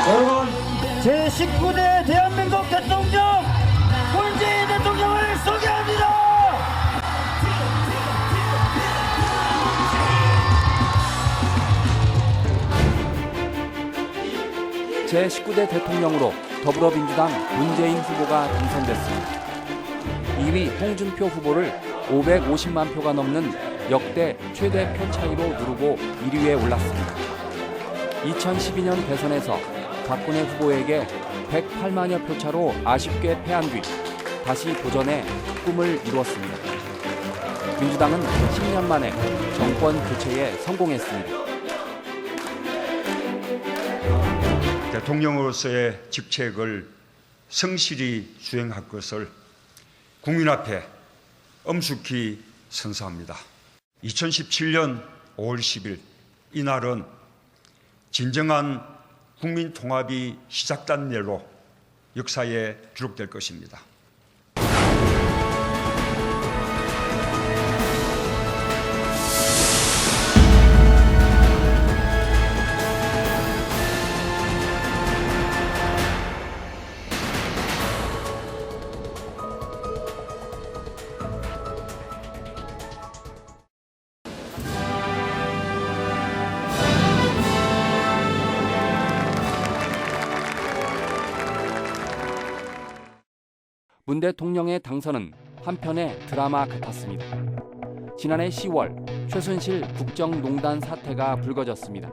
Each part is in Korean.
여러분, 제19대 대한민국 대통령 문재인 대통령을 소개합니다. 제19대 대통령으로 더불어민주당 문재인 후보가 당선됐습니다. 2위 홍준표 후보를 550만 표가 넘는 역대 최대 표 차이로 누르고 1위에 올랐습니다. 2012년 대선에서 박근혜 후보에게 108만여 표 차로 아쉽게 패한 뒤 다시 도전해 꿈을 이루었습니다. 민주당은 10년 만에 정권 교체에 성공했습니다. 대통령으로서의 직책을 성실히 수행할 것을 국민 앞에 엄숙히 선서합니다. 2017년 5월 10일 이날은 진정한 국민 통합이 시작된 날로 역사에 기록될 것입니다. 문 대통령의 당선은 한편의 드라마 같았습니다. 지난해 10월 최순실 국정농단 사태가 불거졌습니다.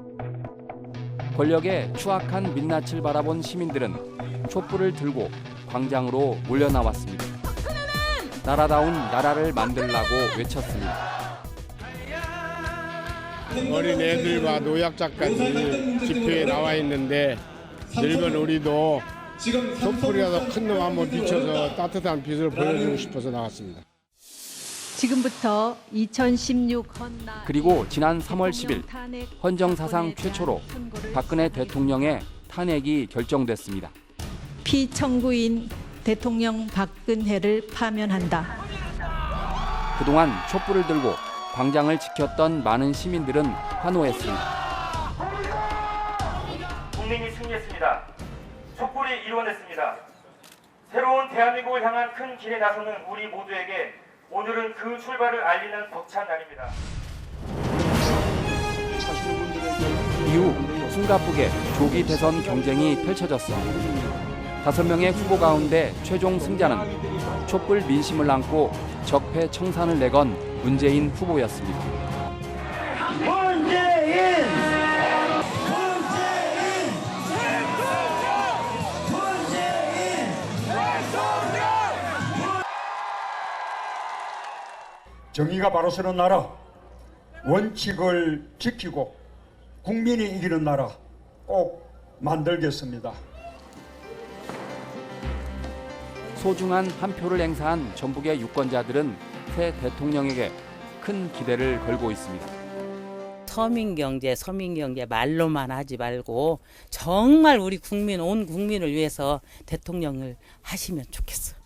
권력의 추악한 민낯을 바라본 시민들은 촛불을 들고 광장으로 몰려나왔습니다. 나라다운 나라를 만들라고 외쳤습니다. 어린 애들과 노약자까지 집회에 나와 있는데 늙은 우리도 촛불이라도 큰 놈 한번 비춰서 따뜻한 빛을 보여주고 싶어서 나왔습니다. 지금부터 2016 헌나 그리고 지난 3월 10일 헌정사상 최초로 박근혜 대통령의 탄핵이 결정됐습니다. 피청구인 대통령 박근혜를 파면한다. 그동안 촛불을 들고 광장을 지켰던 많은 시민들은 환호했습니다. 국민이 승리했습니다. 촛불이 이루어냈습니다. 새로운 대한민국을 향한 큰 길에 나서는 우리 모두에게 오늘은 그 출발을 알리는 벅찬 날입니다. 이후 숨가쁘게 조기 대선 경쟁이 펼쳐졌습니다. 5명의 후보 가운데 최종 승자는 촛불 민심을 안고 적폐 청산을 내건 문재인 후보였습니다. 문재인! 정의가 바로 서는 나라, 원칙을 지키고 국민이 이기는 나라 꼭 만들겠습니다. 소중한 한 표를 행사한 전북의 유권자들은 새 대통령에게 큰 기대를 걸고 있습니다. 서민경제 말로만 하지 말고 정말 우리 국민, 온 국민을 위해서 대통령을 하시면 좋겠어.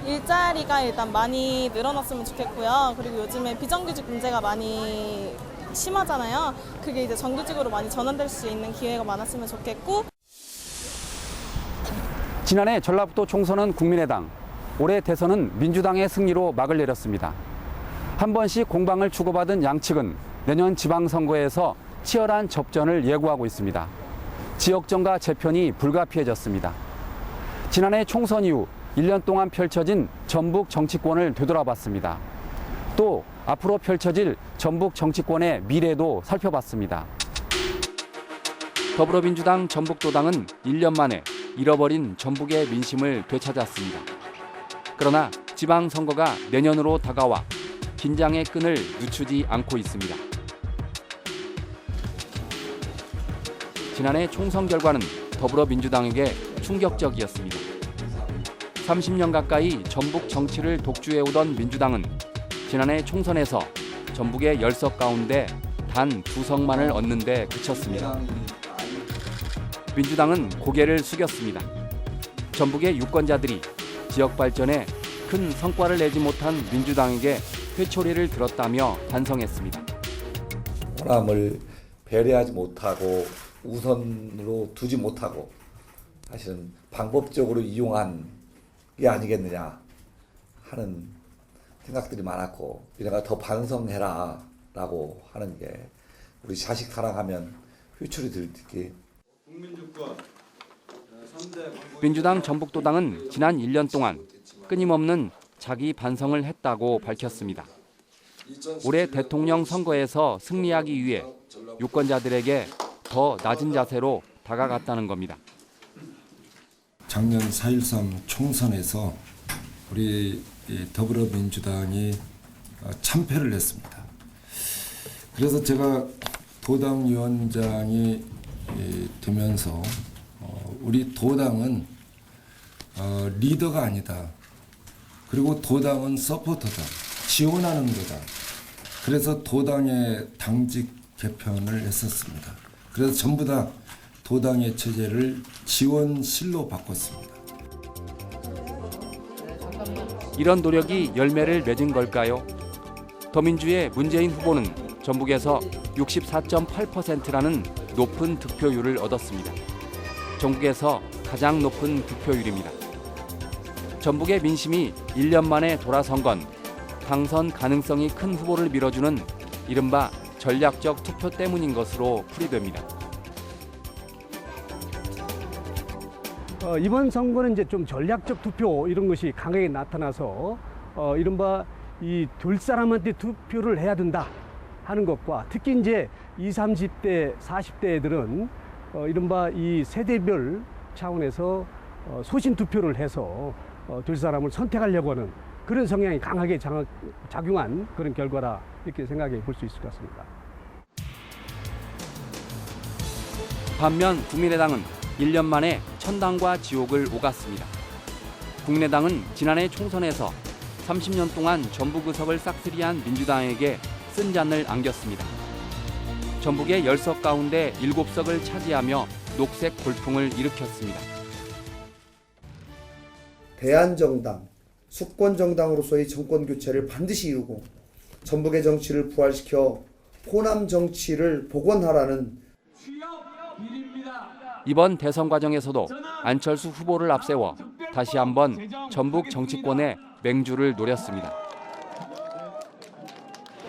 일자리가 일단 많이 늘어났으면 좋겠고요. 그리고 요즘에 비정규직 문제가 많이 심하잖아요. 그게 이제 정규직으로 많이 전환될 수 있는 기회가 많았으면 좋겠고. 지난해 전라북도 총선은 국민의당, 올해 대선은 민주당의 승리로 막을 내렸습니다. 한 번씩 공방을 주고받은 양측은 내년 지방선거에서 치열한 접전을 예고하고 있습니다. 지역정가 재편이 불가피해졌습니다. 지난해 총선 이후 1년 동안 펼쳐진 전북 정치권을 되돌아봤습니다. 또 앞으로 펼쳐질 전북 정치권의 미래도 살펴봤습니다. 더불어민주당 전북도당은 1년 만에 잃어버린 전북의 민심을 되찾았습니다. 그러나 지방선거가 내년으로 다가와 긴장의 끈을 늦추지 않고 있습니다. 지난해 총선 결과는 더불어민주당에게 충격적이었습니다. 30년 가까이 전북 정치를 독주해오던 민주당은 지난해 총선에서 전북의 10석 가운데 단 2석만을 얻는 데 그쳤습니다. 민주당은 고개를 숙였습니다. 전북의 유권자들이 지역 발전에 큰 성과를 내지 못한 민주당에게 회초리를 들었다며 반성했습니다. 호남을 배려하지 못하고 우선으로 두지 못하고 사실은 방법적으로 이용한 게 아니겠느냐 하는 생각들이 많았고, 이래가 더 반성해라 라고 하는 게 우리 자식 사랑하면 효출이 들게. 민주당 전북도당은 지난 1년 동안 끊임없는 자기 반성을 했다고 밝혔습니다. 올해 대통령 선거에서 승리하기 위해 유권자들에게 더 낮은 자세로 다가갔다는 겁니다. 작년 4.13 총선에서 우리 더불어민주당이 참패를 했습니다. 그래서 제가 도당위원장이 되면서 우리 도당은 리더가 아니다. 그리고 도당은 서포터다. 지원하는 거다. 그래서 도당의 당직 개편을 했었습니다. 그래서 전부 다 도당의 체제를 지원실로 바꿨습니다. 이런 노력이 열매를 맺은 걸까요? 더민주의 문재인 후보는 전북에서 64.8%라는 높은 득표율을 얻었습니다. 전국에서 가장 높은 득표율입니다. 전북의 민심이 1년 만에 돌아선 건 당선 가능성이 큰 후보를 밀어주는 이른바 전략적 투표 때문인 것으로 풀이됩니다. 이번 선거는 이제 좀 전략적 투표 이런 것이 강하게 나타나서 이른바 이 될 사람한테 투표를 해야 된다 하는 것과, 특히 이제 20, 30대, 40대 애들은 이른바 이 세대별 차원에서 소신 투표를 해서 될 사람을 선택하려고 하는 그런 성향이 강하게 작용한 그런 결과라 이렇게 생각해 볼 수 있을 것 같습니다. 반면 국민의당은 1년 만에 천당과 지옥을 오갔습니다. 국민의당은 지난해 총선에서 30년 동안 전북 의석을 싹쓸이한 민주당에게 쓴 잔을 안겼습니다. 전북의 10석 가운데 7석을 차지하며 녹색 돌풍을 일으켰습니다. 대한정당, 수권정당으로서의 정권교체를 반드시 이루고 전북의 정치를 부활시켜 호남 정치를 복원하라는 이번 대선 과정에서도 안철수 후보를 앞세워 다시 한번 전북 정치권의 맹주를 노렸습니다.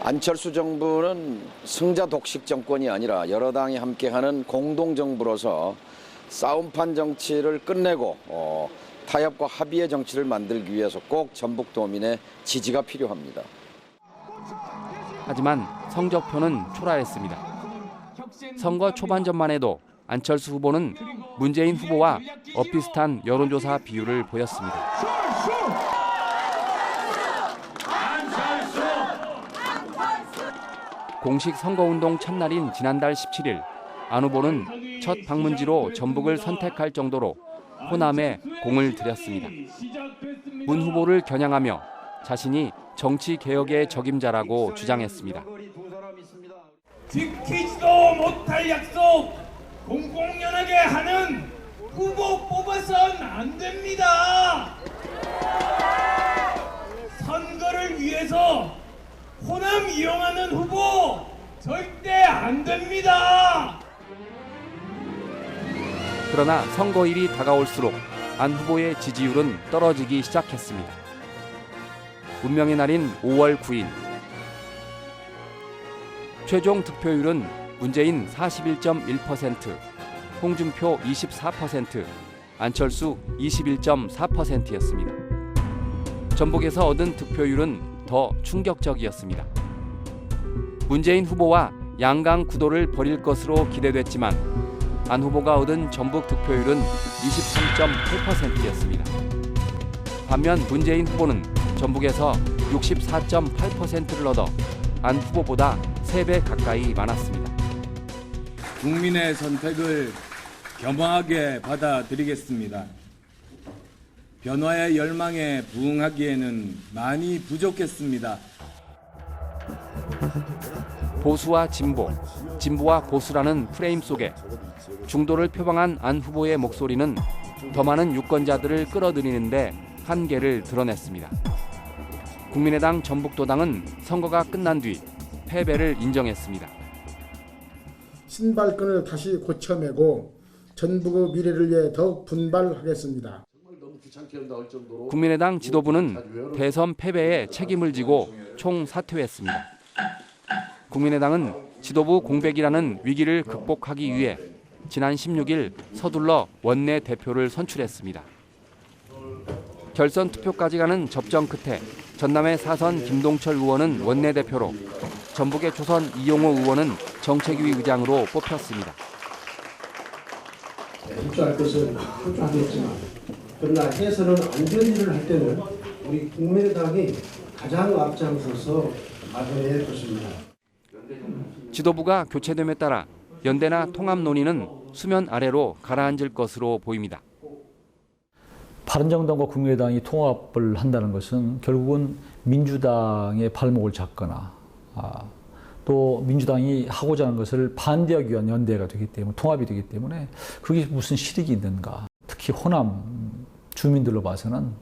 안철수 정부는 승자 독식 정권이 아니라 여러 당이 함께하는 공동정부로서 싸움판 정치를 끝내고 타협과 합의의 정치를 만들기 위해서 꼭 전북도민의 지지가 필요합니다. 하지만 성적표는 초라했습니다. 선거 초반전만 해도 안철수 후보는 문재인 후보와 엇비슷한 여론조사 비율을 보였습니다. 공식 선거운동 첫날인 지난달 17일, 안 후보는 첫 방문지로 전북을 선택할 정도로 호남에 공을 들였습니다. 문 후보를 겨냥하며 자신이 정치 개혁의 적임자라고 주장했습니다. 지키지도 못할 약속 공공연하게 하는 후보 뽑아선 안 됩니다. 선거를 위해서 호남 이용하는 후보 절대 안 됩니다. 그러나 선거일이 다가올수록 안 후보의 지지율은 떨어지기 시작했습니다. 운명의 날인 5월 9일. 최종 득표율은 문재인 41.1%, 홍준표 24%, 안철수 21.4%였습니다. 전북에서 얻은 득표율은 더 충격적이었습니다. 문재인 후보와 양강 구도를 벌일 것으로 기대됐지만 안 후보가 얻은 전북 득표율은 23.8%였습니다. 반면 문재인 후보는 전북에서 64.8%를 얻어 안 후보보다 3배 가까이 많았습니다. 국민의 선택을 겸허하게 받아들이겠습니다. 변화의 열망에 부응하기에는 많이 부족했습니다. 보수와 진보, 진보와 보수라는 프레임 속에 중도를 표방한 안 후보의 목소리는 더 많은 유권자들을 끌어들이는데 한계를 드러냈습니다. 국민의당 전북도당은 선거가 끝난 뒤 패배를 인정했습니다. 신발끈을 다시 고쳐매고 전북의 미래를 위해 더욱 분발하겠습니다. 국민의당 지도부는 대선 패배에 책임을 지고 총사퇴했습니다. 국민의당은 지도부 공백이라는 위기를 극복하기 위해 지난 16일 서둘러 원내 대표를 선출했습니다. 결선 투표까지 가는 접전 끝에 전남의 4선 김동철 의원은 원내대표로, 전북의 조선 이용호 의원은 정책위 의장으로 뽑혔습니다. 협조할 것은 협조하겠지만, 그러나 해서는 안 되는 일을 할 때는 우리 국민의당이 가장 앞장서서 마련해야 할 것입니다. 지도부가 교체됨에 따라 연대나 통합 논의는 수면 아래로 가라앉을 것으로 보입니다. 바른정당과 국민의당이 통합을 한다는 것은 결국은 민주당의 발목을 잡거나 또 민주당이 하고자 하는 것을 반대하기 위한 연대가 되기 때문에, 통합이 되기 때문에 그게 무슨 실익이 있는가. 특히 호남 주민들로 봐서는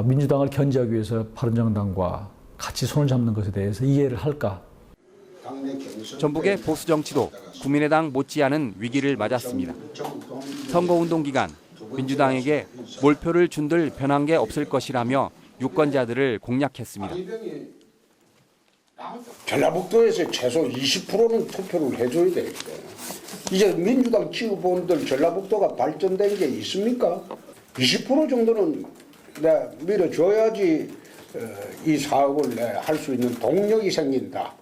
민주당을 견제하기 위해서 바른정당과 같이 손을 잡는 것에 대해서 이해를 할까. 전북의 보수 정치도 국민의당 못지않은 위기를 맞았습니다. 선거운동 기간 민주당에게 몰표를 준들 변한 게 없을 것이라며 유권자들을 공략했습니다. 전라북도에서 최소 20%는 투표를 해줘야 되겠다. 이제 민주당 지구본들 전라북도가 발전된 게 있습니까? 20% 정도는 밀어줘야지 이 사업을 할 수 있는 동력이 생긴다.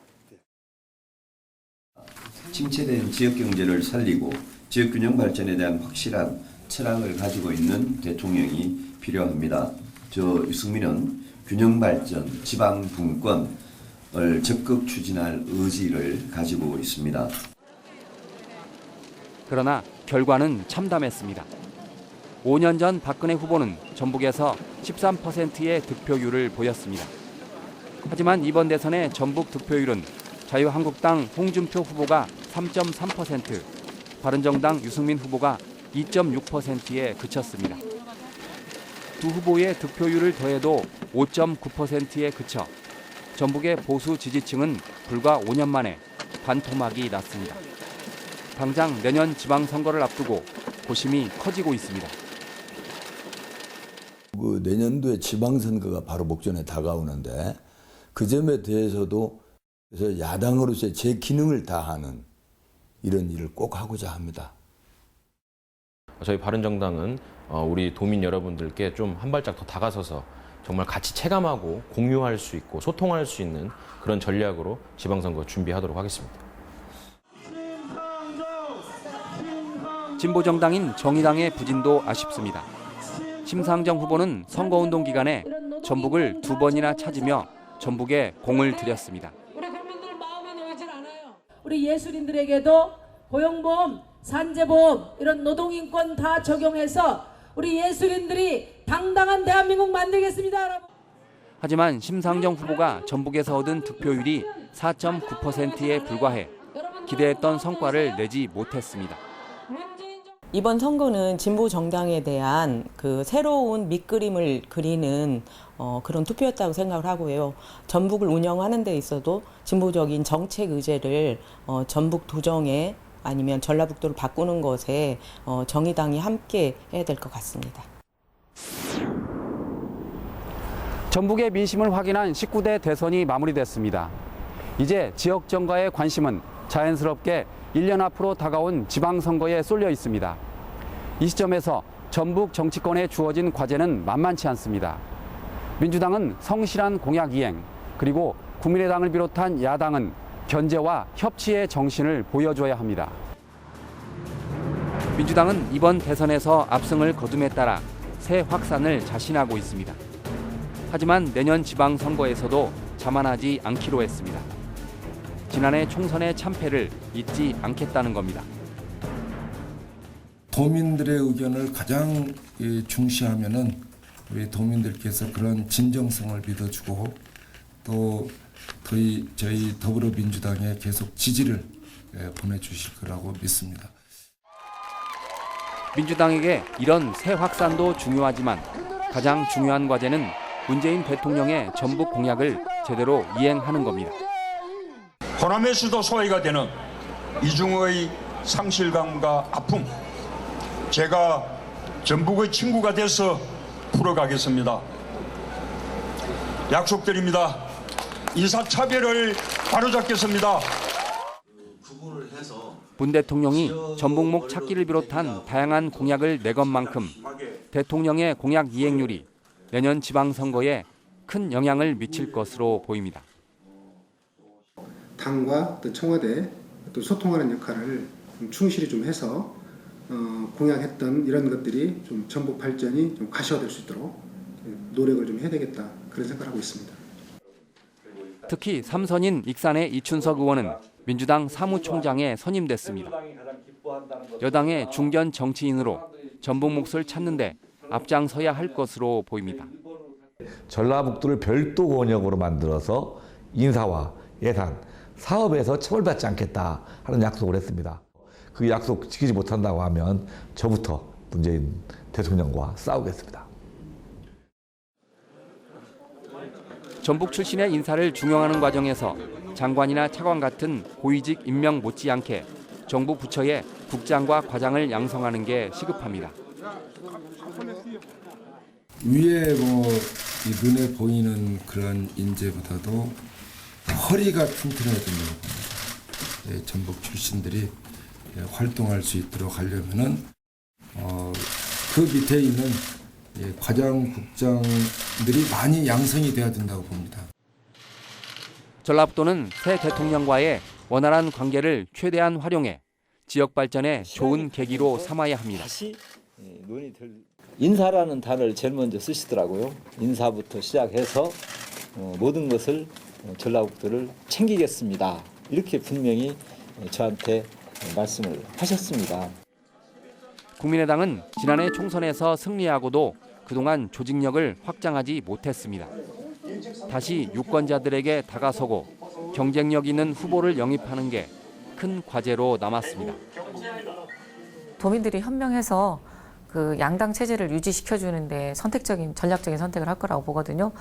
침체된 지역 경제를 살리고 지역 균형 발전에 대한 확실한 철학을 가지고 있는 대통령이 필요합니다. 유승민은 균형 발전, 지방 분권을 적극 추진할 의지를 가지고 있습니다. 그러나 결과는 참담했습니다. 5년 전 박근혜 후보는 전북에서 13%의 득표율을 보였습니다. 하지만 이번 대선의 전북 득표율은 자유한국당 홍준표 후보가 3.3%, 바른정당 유승민 후보가 2.6%에 그쳤습니다. 두 후보의 득표율을 더해도 5.9%에 그쳐 전북의 보수 지지층은 불과 5년 만에 반토막이 났습니다. 당장 내년 지방선거를 앞두고 고심이 커지고 있습니다. 내년도에 지방선거가 바로 목전에 다가오는데 그 점에 대해서도 그래서 야당으로서의 제 기능을 다하는 이런 일을 꼭 하고자 합니다. 저희 바른정당은 우리 도민 여러분들께 좀 한 발짝 더 다가서서 정말 같이 체감하고 공유할 수 있고 소통할 수 있는 그런 전략으로 지방선거 준비하도록 하겠습니다. 진보정당인 정의당의 부진도 아쉽습니다. 심상정 후보는 선거운동 기간에 전북을 2번이나 찾으며 전북에 공을 들였습니다. 우리 예술인들에게도 고용보험, 산재보험 이런 노동인권 다 적용해서 우리 예술인들이 당당한 대한민국 만들겠습니다. 하지만 심상정 후보가 전북에서 얻은 득표율이 4.9%에 불과해 기대했던 성과를 내지 못했습니다. 이번 선거는 진보 정당에 대한 그 새로운 밑그림을 그리는 그런 투표였다고 생각을 하고요. 전북을 운영하는 데 있어도 진보적인 정책 의제를 전북 도정에 아니면 전라북도를 바꾸는 것에 정의당이 함께 해야 될 것 같습니다. 전북의 민심을 확인한 19대 대선이 마무리됐습니다. 이제 지역 정가의 관심은 자연스럽게 1년 앞으로 다가온 지방선거에 쏠려 있습니다. 이 시점에서 전북 정치권에 주어진 과제는 만만치 않습니다. 민주당은 성실한 공약 이행, 그리고 국민의당을 비롯한 야당은 견제와 협치의 정신을 보여줘야 합니다. 민주당은 이번 대선에서 압승을 거둠에 따라 새 확산을 자신하고 있습니다. 하지만 내년 지방선거에서도 자만하지 않기로 했습니다. 지난해 총선의 참패를 잊지 않겠다는 겁니다. 도민들의 의견을 가장 중시하면은 우리 도민들께서 그런 진정성을 믿어주고 또 저희 더불어민주당에 계속 지지를 보내주실 거라고 믿습니다. 민주당에게 이런 새 확산도 중요하지만 가장 중요한 과제는 문재인 대통령의 전북 공약을 제대로 이행하는 겁니다. 호남의 수도 소외가 되는 이중의 상실감과 아픔, 제가 전북의 친구가 돼서 풀어가겠습니다. 약속드립니다. 인사차별을 바로잡겠습니다. 문 대통령이 전북목 찾기를 비롯한 다양한 공약을 내건 만큼 대통령의 공약 이행률이 내년 지방선거에 큰 영향을 미칠 것으로 보입니다. 당과 또 청와대 또 소통하는 역할을 좀 충실히 좀 해서 공약했던 이런 것들이 좀 전북 발전이 좀 가시화될 수 있도록 노력을 좀 해야 되겠다, 그런 생각을 하고 있습니다. 특히 삼선인 익산의 이춘석 의원은 민주당 사무총장에 선임됐습니다. 여당의 중견 정치인으로 전북 몫을 찾는데 앞장서야 할 것으로 보입니다. 전라북도를 별도 권역으로 만들어서 인사와 예산, 사업에서 처벌받지 않겠다 하는 약속을 했습니다. 그 약속 지키지 못한다고 하면 저부터 문재인 대통령과 싸우겠습니다. 전북 출신의 인사를 중용하는 과정에서 장관이나 차관 같은 고위직 임명 못지않게 정부 부처에 국장과 과장을 양성하는 게 시급합니다. 위에 이 눈에 보이는 그런 인재보다도 허리가 튼튼해야 된다고 봅니다. 전북 출신들이 활동할 수 있도록 하려면은 그 밑에 있는 과장, 국장들이 많이 양성이 돼야 된다고 봅니다. 전라북도는 새 대통령과의 원활한 관계를 최대한 활용해 지역 발전에 좋은 계기로 삼아야 합니다. 인사라는 단어를 제일 먼저 쓰시더라고요. 인사부터 시작해서 모든 것을 전라북도를 챙기겠습니다. 이렇게 분명히 저한테 말씀을 하셨습니다. 국민의당은 지난해 총선에서 승리하고도 그동안 조직력을 확장하지 못했습니다. 다시 유권자들에게 다가서고 경쟁력 있는 후보를 영입하는 게 큰 과제로 남았습니다. 도민들이 현명해서 그 양당 체제를 유지시켜주는데 선택적인 전략적인 선택을 할 거라고 보거든요.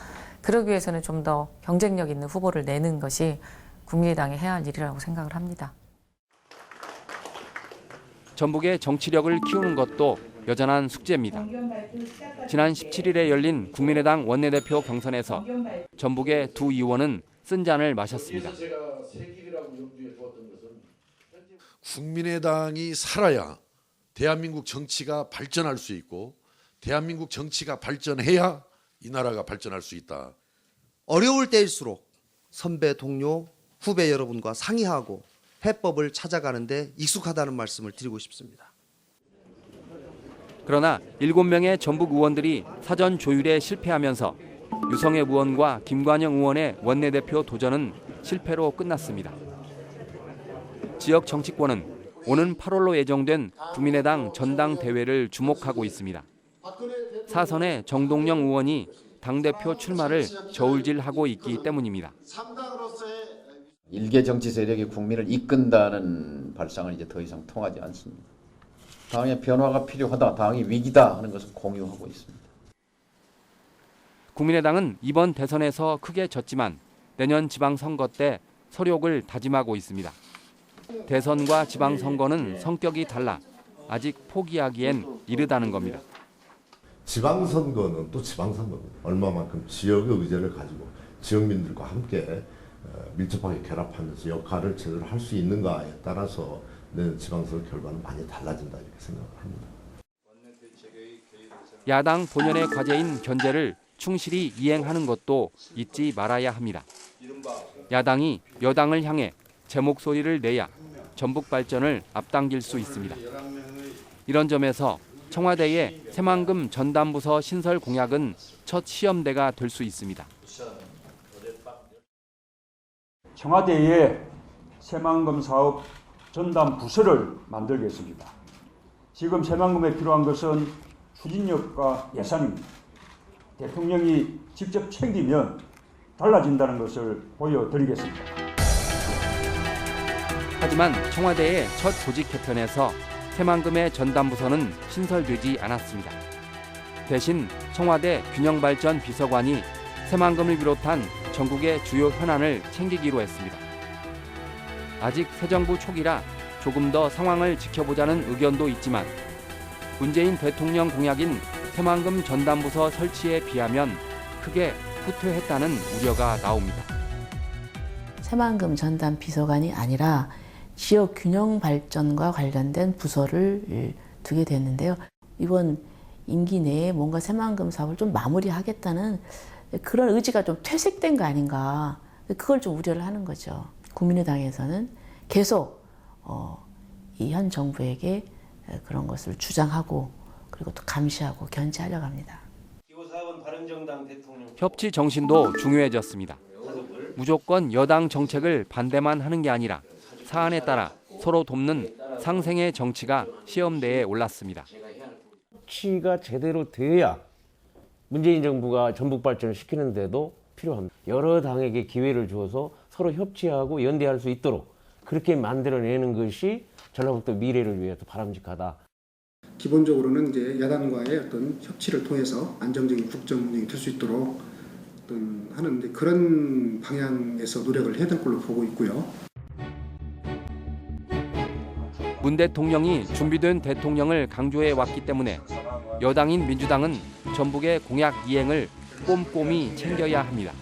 그러기 위해서는 좀 더 경쟁력 있는 후보를 내는 것이 국민의당이 해야 할 일이라고 생각을 합니다. 전북의 정치력을 키우는 것도 여전한 숙제입니다. 지난 17일에 열린 국민의당 원내대표 경선에서 전북의 두 의원은 쓴 잔을 마셨습니다. 국민의당이 살아야 대한민국 정치가 발전할 수 있고 대한민국 정치가 발전해야 이 나라가 발전할 수 있다. 어려울 때일수록 선배, 동료, 후배 여러분과 상의하고 해법을 찾아가는데 익숙하다는 말씀을 드리고 싶습니다. 그러나 7명의 전북 의원들이 사전 조율에 실패하면서 유성애 의원과 김관영 의원의 원내대표 도전은 실패로 끝났습니다. 지역 정치권은 오는 8월로 예정된 국민의당 전당대회를 주목하고 있습니다. 사선의 정동영 의원이 당대표 출마를 저울질하고 있기 때문입니다. 일개 정치 세력이 국민을 이끈다는 발상은 이제 더 이상 통하지 않습니다. 당의 변화가 필요하다, 당이 위기다 하는 것을 공유하고 있습니다. 국민의당은 이번 대선에서 크게 졌지만 내년 지방선거 때 서력을 다짐하고 있습니다. 대선과 지방선거는 성격이 달라 아직 포기하기엔 이르다는 겁니다. 지방선거는 또 지방선거입니다. 얼마만큼 지역의 의제를 가지고 지역민들과 함께 밀접하게 결합하면서 역할을 제대로 할 수 있는가에 따라서 지방선거 결과는 많이 달라진다 이렇게 생각을 합니다. 야당 본연의 과제인 견제를 충실히 이행하는 것도 잊지 말아야 합니다. 야당이 여당을 향해 제 목소리를 내야 전북 발전을 앞당길 수 있습니다. 이런 점에서 청와대의 새만금 전담부서 신설 공약은 첫 시험대가 될 수 있습니다. 청와대에 새만금 사업 전담 부서를 만들겠습니다. 지금 새만금에 필요한 것은 추진력과 예산입니다. 대통령이 직접 챙기면 달라진다는 것을 보여드리겠습니다. 하지만 청와대의 첫 조직 개편에서 새만금의 전담부서는 신설되지 않았습니다. 대신 청와대 균형발전 비서관이 새만금을 비롯한 전국의 주요 현안을 챙기기로 했습니다. 아직 새 정부 초기라 조금 더 상황을 지켜보자는 의견도 있지만 문재인 대통령 공약인 새만금 전담부서 설치에 비하면 크게 후퇴했다는 우려가 나옵니다. 새만금 전담 비서관이 아니라 지역 균형 발전과 관련된 부서를 두게 됐는데요. 이번 임기 내에 뭔가 새만금 사업을 좀 마무리하겠다는 그런 의지가 좀 퇴색된 거 아닌가. 그걸 좀 우려를 하는 거죠. 국민의당에서는 계속 이 현 정부에게 그런 것을 주장하고 그리고 또 감시하고 견제하려고 합니다. 협치 정신도 중요해졌습니다. 무조건 여당 정책을 반대만 하는 게 아니라 사안에 따라 서로 돕는 상생의 정치가 시험대에 올랐습니다. 협치가 제대로 돼야 문재인 정부가 전북 발전을 시키는데도 필요합니다. 여러 당에게 기회를 주어서 서로 협치하고 연대할 수 있도록 그렇게 만들어내는 것이 전라북도 미래를 위해서 바람직하다. 기본적으로는 이제 야당과의 어떤 협치를 통해서 안정적인 국정 운영이 될 수 있도록 어떤 하는데 그런 방향에서 노력을 해야 될 걸로 보고 있고요. 문 대통령이 준비된 대통령을 강조해 왔기 때문에 여당인 민주당은 전북의 공약 이행을 꼼꼼히 챙겨야 합니다.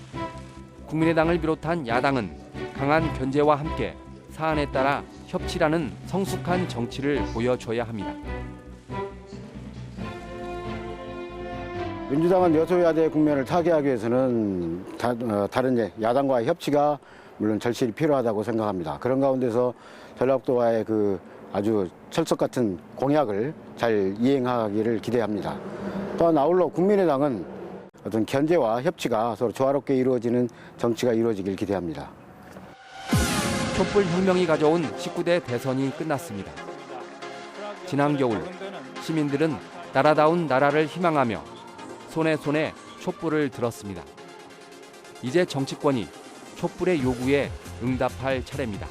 국민의당을 비롯한 야당은 강한 견제와 함께 사안에 따라 협치라는 성숙한 정치를 보여줘야 합니다. 민주당은 여소야대 국면을 타개하기 위해서는 다른 야당과의 협치가 물론 절실히 필요하다고 생각합니다. 그런 가운데서 전라북도와의 그 아주 철석 같은 공약을 잘 이행하기를 기대합니다. 또한 아울러 국민의당은 어떤 견제와 협치가 서로 조화롭게 이루어지는 정치가 이루어지길 기대합니다. 촛불혁명이 가져온 19대 대선이 끝났습니다. 지난 겨울 시민들은 나라다운 나라를 희망하며 손에 손에 촛불을 들었습니다. 이제 정치권이 촛불의 요구에 응답할 차례입니다.